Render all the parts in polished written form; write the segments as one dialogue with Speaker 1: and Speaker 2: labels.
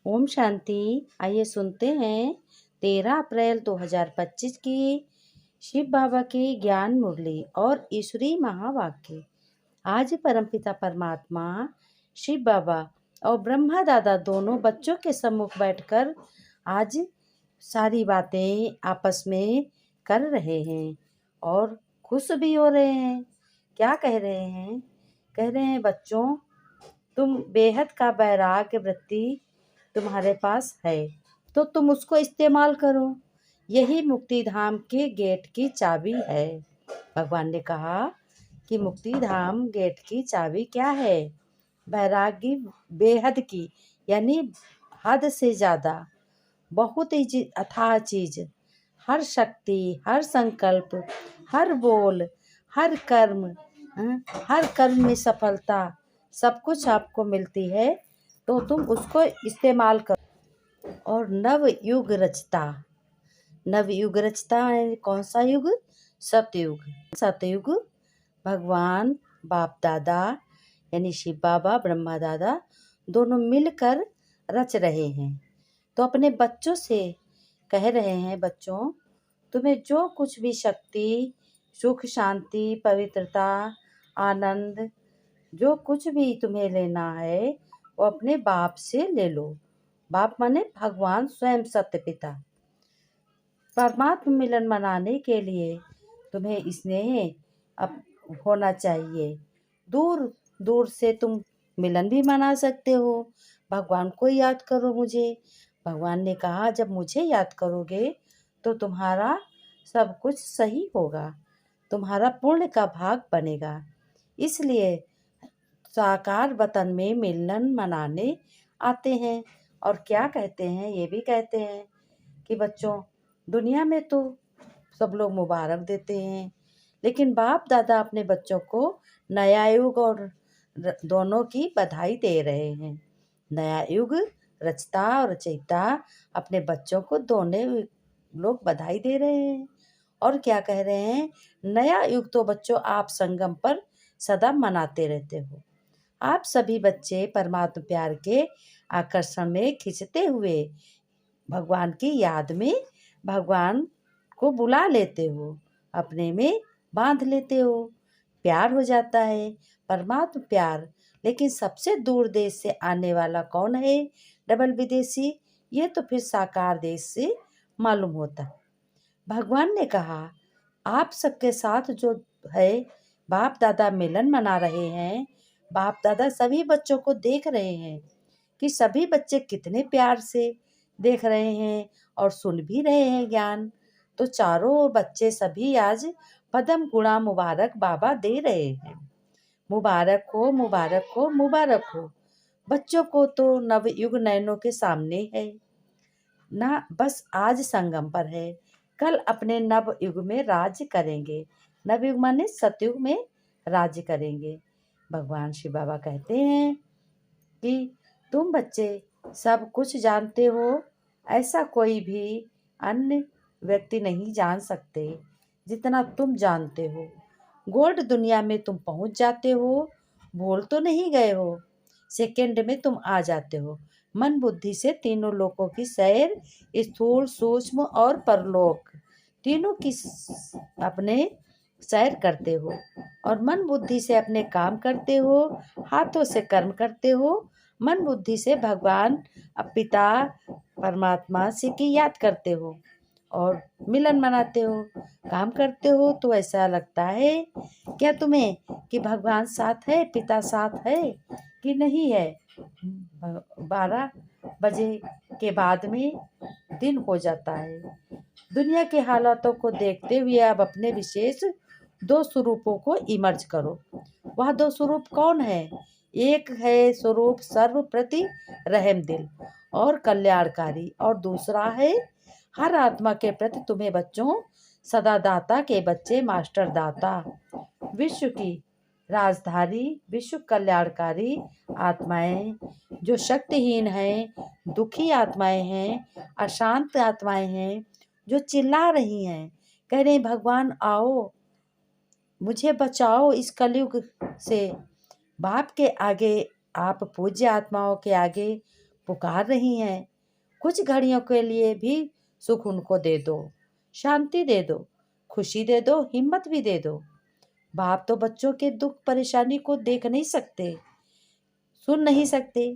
Speaker 1: ओम शांति। आइए सुनते हैं 13 अप्रैल 2025 की शिव बाबा की ज्ञान मुरली और ईश्वरी महावाक्य। आज परमपिता परमात्मा शिव बाबा और ब्रह्मा दादा दोनों बच्चों के सम्मुख बैठकर आज सारी बातें आपस में कर रहे हैं और खुश भी हो रहे हैं। क्या कह रहे हैं? कह रहे हैं, बच्चों, तुम बेहद का वैराग्य वृत्ति तुम्हारे पास है तो तुम उसको इस्तेमाल करो। यही मुक्ति धाम के गेट की चाबी है। भगवान ने कहा कि मुक्ति धाम गेट की चाबी क्या है? वैरागी बेहद की, यानी हद से ज़्यादा, बहुत ही अथाह चीज। हर शक्ति, हर संकल्प, हर बोल, हर कर्म, हर कर्म में सफलता, सब कुछ आपको मिलती है तो तुम उसको इस्तेमाल करो। और नव युग रचता, नव युग रचता है कौन सा युग? सतयुग। सतयुग भगवान बाप दादा यानी शिव बाबा ब्रह्मा दादा दोनों मिलकर रच रहे हैं। तो अपने बच्चों से कह रहे हैं, बच्चों, तुम्हें जो कुछ भी शक्ति, सुख, शांति, पवित्रता, आनंद, जो कुछ भी तुम्हें लेना है वो अपने बाप से ले लो। बाप माने भगवान स्वयं सत्य पिता। परमात्मा मिलन मनाने के लिए तुम्हें स्नेह अब होना चाहिए। दूर दूर से तुम मिलन भी मना सकते हो। भगवान को याद करो मुझे। भगवान ने कहा, जब मुझे याद करोगे तो तुम्हारा सब कुछ सही होगा, तुम्हारा पुण्य का भाग बनेगा। इसलिए साकार वतन में मिलन मनाने आते हैं। और क्या कहते हैं? ये भी कहते हैं कि बच्चों, दुनिया में तो सब लोग मुबारक देते हैं, लेकिन बाप दादा अपने बच्चों को नया युग और दोनों की बधाई दे रहे हैं। नया युग रचता और रचयिता अपने बच्चों को दोनों लोग बधाई दे रहे हैं। और क्या कह रहे हैं? नया युग तो बच्चों आप संगम पर सदा मनाते रहते हो। आप सभी बच्चे परमात्मा प्यार के आकर्षण में खिंचते हुए भगवान की याद में भगवान को बुला लेते हो, अपने में बांध लेते हो, प्यार हो जाता है, परमात्मा प्यार। लेकिन सबसे दूर देश से आने वाला कौन है? डबल विदेशी। ये तो फिर साकार देश से मालूम होता। भगवान ने कहा, आप सबके साथ जो है बाप दादा मिलन मना रहे हैं। बाप दादा सभी बच्चों को देख रहे हैं कि सभी बच्चे कितने प्यार से देख रहे हैं और सुन भी रहे हैं ज्ञान। तो चारों बच्चे सभी आज पदम गुणा मुबारक बाबा दे रहे हैं। मुबारक हो, मुबारक हो, मुबारक हो। बच्चों को तो नवयुग नयनों के सामने है ना, बस आज संगम पर है, कल अपने नव युग में राज्य करेंगे। नवयुग माने सतयुग में राज्य करेंगे। भगवान शिव बाबा कहते हैं कि तुम बच्चे सब कुछ जानते हो, ऐसा कोई भी अन्य व्यक्ति नहीं जान सकते जितना तुम जानते हो। गोल्ड दुनिया में तुम पहुंच जाते हो, भूल तो नहीं गए हो। सेकंड में तुम आ जाते हो। मन बुद्धि से तीनों लोकों की सैर, स्थूल, सूक्ष्म और परलोक, तीनों की अपने सैर करते हो। और मन बुद्धि से अपने काम करते हो, हाथों से कर्म करते हो। मन बुद्धि से भगवान पिता परमात्मा से की याद करते हो और मिलन मनाते हो। काम करते हो तो ऐसा लगता है क्या तुम्हें कि भगवान साथ है, पिता साथ है कि नहीं है? 12 बजे के बाद में दिन हो जाता है। दुनिया के हालातों को देखते हुए अब अपने विशेष 2 स्वरूपों को इमर्ज करो। वह 2 स्वरूप कौन है? एक है स्वरूप सर्वप्रति रहम दिल और कल्याणकारी, और दूसरा है हर आत्मा के प्रति तुम्हें बच्चों सदा दाता के बच्चे मास्टर दाता, विश्व की राजधानी, विश्व कल्याणकारी आत्माएं जो शक्तिहीन हैं, दुखी आत्माएं हैं, अशांत आत्माएं हैं, जो चिल्ला रही हैं, कह रही भगवान आओ, मुझे बचाओ इस कलयुग से। बाप के आगे, आप पूज्य आत्माओं के आगे पुकार रही हैं। कुछ घड़ियों के लिए भी सुख उनको दे दो, शांति दे दो, खुशी दे दो, हिम्मत भी दे दो। बाप तो बच्चों के दुख परेशानी को देख नहीं सकते, सुन नहीं सकते।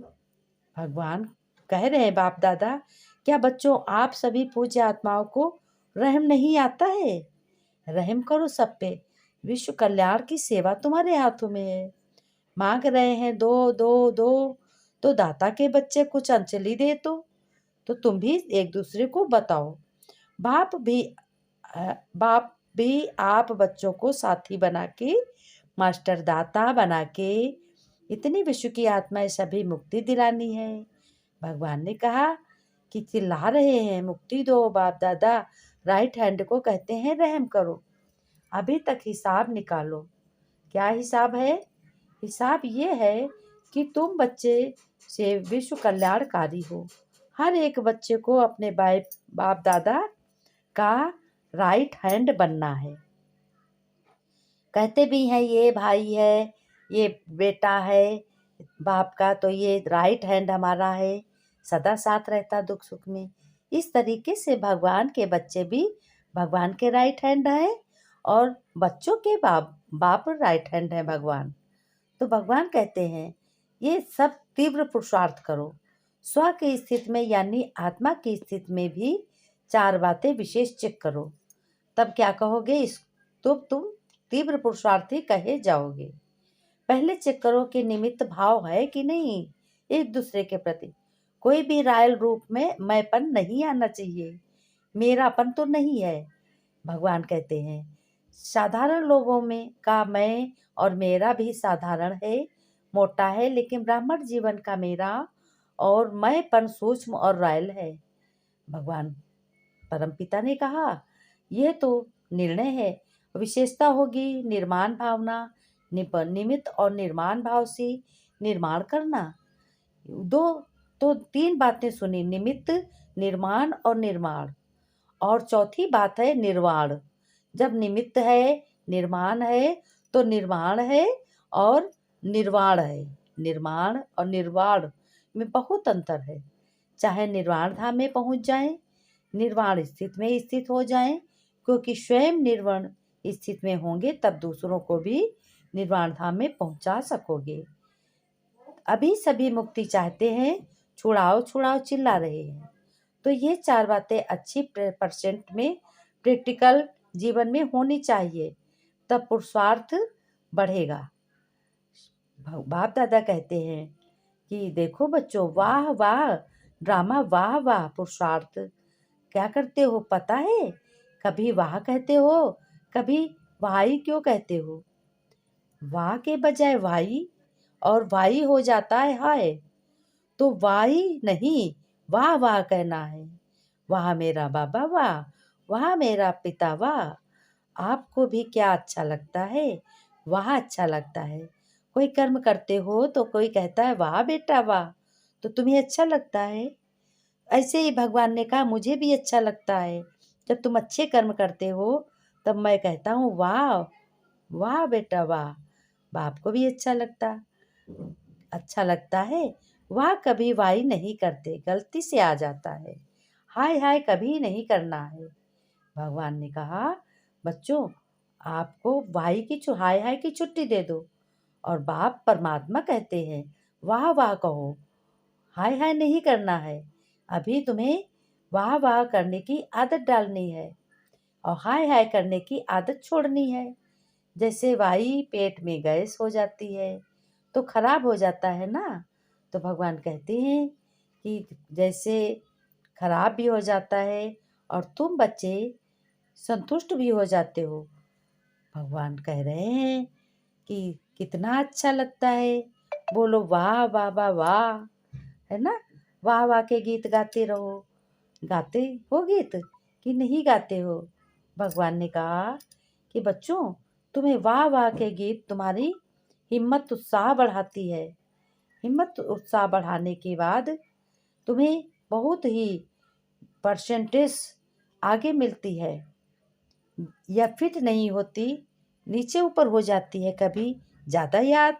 Speaker 1: भगवान कह रहे हैं, बाप दादा, क्या बच्चों आप सभी पूज्य आत्माओं को रहम नहीं आता है? रहम करो सब पे। विश्व कल्याण की सेवा तुम्हारे हाथों में है। मांग रहे हैं दो दो दो, तो दाता के बच्चे कुछ अंजलि दे तो तुम भी एक दूसरे को बताओ। बाप भी बाप भी आप बच्चों को साथी बना के, मास्टर दाता बना के इतनी विश्व की आत्माएं सभी मुक्ति दिलानी है। भगवान ने कहा कि चिल्ला रहे हैं मुक्ति दो बाप दादा, राइट हैंड को कहते हैं रहम करो। अभी तक हिसाब निकालो। क्या हिसाब है? हिसाब ये है कि तुम बच्चे से विश्व कल्याणकारी हो। हर एक बच्चे को अपने बाप दादा का राइट हैंड बनना है। कहते भी हैं ये भाई है, ये बेटा है बाप का, तो ये राइट हैंड हमारा है, सदा साथ रहता दुख सुख में। इस तरीके से भगवान के बच्चे भी भगवान के राइट हैंड हैं और बच्चों के बाप राइट हैंड है भगवान। तो भगवान कहते हैं ये सब तीव्र पुरुषार्थ करो। स्व की स्थिति में यानी आत्मा की स्थिति में भी 4 बातें विशेष चेक करो, तब क्या कहोगे तो तुम तीव्र पुरुषार्थी कहे जाओगे। पहले चेक करो कि निमित्त भाव है कि नहीं एक दूसरे के प्रति। कोई भी रायल रूप में मैंपन नहीं आना चाहिए, मेरापन तो नहीं है। भगवान कहते हैं साधारण लोगों में का मैं और मेरा भी साधारण है, मोटा है, लेकिन ब्राह्मण जीवन का मेरा और मैंपन सूक्ष्म और रायल है। भगवान परमपिता ने कहा यह तो निर्णय है, विशेषता होगी निर्माण भावना, निमित्त और निर्माण भाव से निर्माण करना। दो तो 3 बातें सुनी, निमित्त, निर्माण और निर्माण, और चौथी बात है निर्वाण। जब निमित्त है, निर्माण है, तो निर्माण है और निर्वाण है। निर्माण और निर्वाण में बहुत अंतर है। चाहे निर्वाण धाम में पहुंच जाएं, निर्वाण स्थिति में स्थित हो जाएं, क्योंकि स्वयं निर्वाण स्थिति में होंगे तब दूसरों को भी निर्वाण धाम में पहुंचा सकोगे। अभी सभी मुक्ति चाहते हैं, छुड़ाओ छुड़ाओ चिल्ला रहे हैं। तो ये 4 बातें अच्छी परसेंट में प्रैक्टिकल जीवन में होनी चाहिए, तब पुरुषार्थ बढ़ेगा। बाप दादा कहते हैं कि देखो बच्चों, वाह वाह ड्रामा, वाह वाह पुरुषार्थ। क्या करते हो पता है? कभी वाह कहते हो, कभी वाई क्यों कहते हो? वाह के बजाय वाई, और वाई हो जाता है हाय। तो वाई नहीं, वाह वाह कहना है। वाह मेरा बाबा वाह, वाह मेरा पिता वाह। आपको भी क्या अच्छा लगता है? वाह अच्छा लगता है। कोई कर्म करते हो तो कोई कहता है वाह बेटा वाह, तो तुम्हें अच्छा लगता है। ऐसे ही भगवान ने कहा मुझे भी अच्छा लगता है। जब तुम अच्छे कर्म करते हो तब मैं कहता हूँ वाह वाह बेटा वाह। बाप को भी अच्छा लगता है। वाह कभी वाई नहीं करते, गलती से आ जाता है। हाय हाय कभी नहीं करना है। भगवान ने कहा बच्चों आपको हाय हाय की छुट्टी दे दो। और बाप परमात्मा कहते हैं वाह वाह कहो, हाय हाय नहीं करना है। अभी तुम्हें वाह वाह करने की आदत डालनी है और हाय हाय करने की आदत छोड़नी है। जैसे वाई पेट में गैस हो जाती है तो खराब हो जाता है ना, तो भगवान कहते हैं कि जैसे खराब भी हो जाता है और तुम बच्चे संतुष्ट भी हो जाते हो। भगवान कह रहे हैं कि कितना अच्छा लगता है, बोलो वाह बाबा वाह, है ना? वाह वाह के गीत गाते रहो। गाते हो गीत कि नहीं गाते हो? भगवान ने कहा कि बच्चों तुम्हें वाह वाह के गीत तुम्हारी हिम्मत उत्साह बढ़ाती है। हिम्मत उत्साह बढ़ाने के बाद तुम्हें बहुत ही परसेंटेज आगे मिलती है। या फिट नहीं होती, नीचे ऊपर हो जाती है, कभी ज़्यादा याद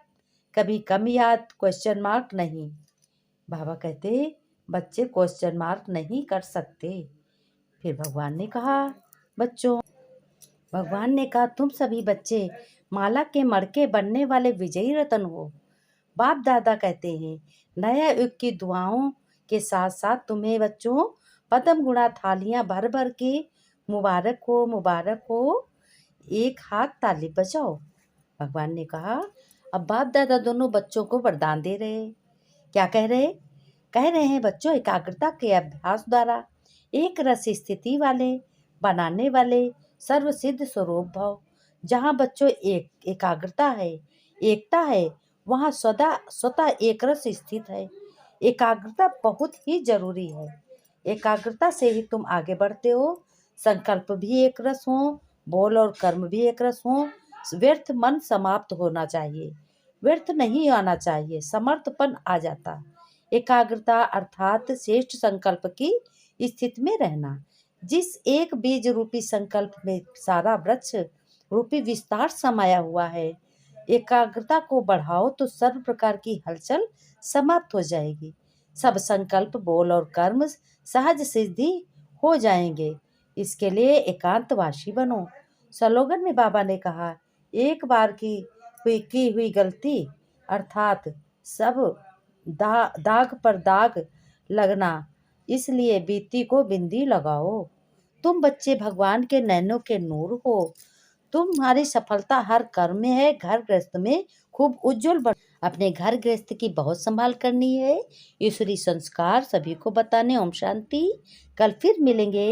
Speaker 1: कभी कम याद, क्वेश्चन मार्क नहीं। बाबा कहते बच्चे क्वेश्चन मार्क नहीं कर सकते। फिर भगवान ने कहा, तुम सभी बच्चे माला के मड़के बनने वाले विजयी रतन हो। बाप दादा कहते हैं, नया युग की दुआओं के साथ साथ तुम्हें बच्चों पद्म गुणा थालियां भर भर के मुबारक हो, मुबारक हो। एक हाथ ताली बजाओ। भगवान ने कहा, अब बाप दादा दोनों बच्चों को वरदान दे रहे। क्या कह रहे हैं बच्चों, एकाग्रता के अभ्यास द्वारा एक रस स्थिति वाले बनाने वाले सर्वसिद्ध स्वरूप भव। जहाँ बच्चों एकाग्रता है, एकता है, वहाँ स्वतः एक रस स्थित है। एकाग्रता बहुत ही जरूरी है। एकाग्रता से ही तुम आगे बढ़ते हो। संकल्प भी एक रस हो, बोल और कर्म भी एक रस हो। व्यर्थ मन समाप्त होना चाहिए, व्यर्थ नहीं आना चाहिए, समर्थपन आ जाता। एकाग्रता अर्थात श्रेष्ठ संकल्प की स्थिति में रहना। जिस एक बीज रूपी संकल्प में सारा वृक्ष रूपी विस्तार समाया हुआ है। एकाग्रता को बढ़ाओ तो सर्व प्रकार की हलचल समाप्त हो जाएगी। सब संकल्प, बोल और कर्म सहज सिद्धि हो जाएंगे। इसके लिए एकांतवासी बनो। स्लोगन में बाबा ने कहा, एक बार की हुई गलती अर्थात सब दाग पर दाग लगना, इसलिए बीती को बिंदी लगाओ। तुम बच्चे भगवान के नैनों के नूर हो। तुम्हारी सफलता हर कर्म में है। घर गृहस्थ में खूब उज्जवल बन। अपने घर गृहस्थ की बहुत संभाल करनी है। ईश्वरी संस्कार सभी को बताने। ओम शांति। कल फिर मिलेंगे।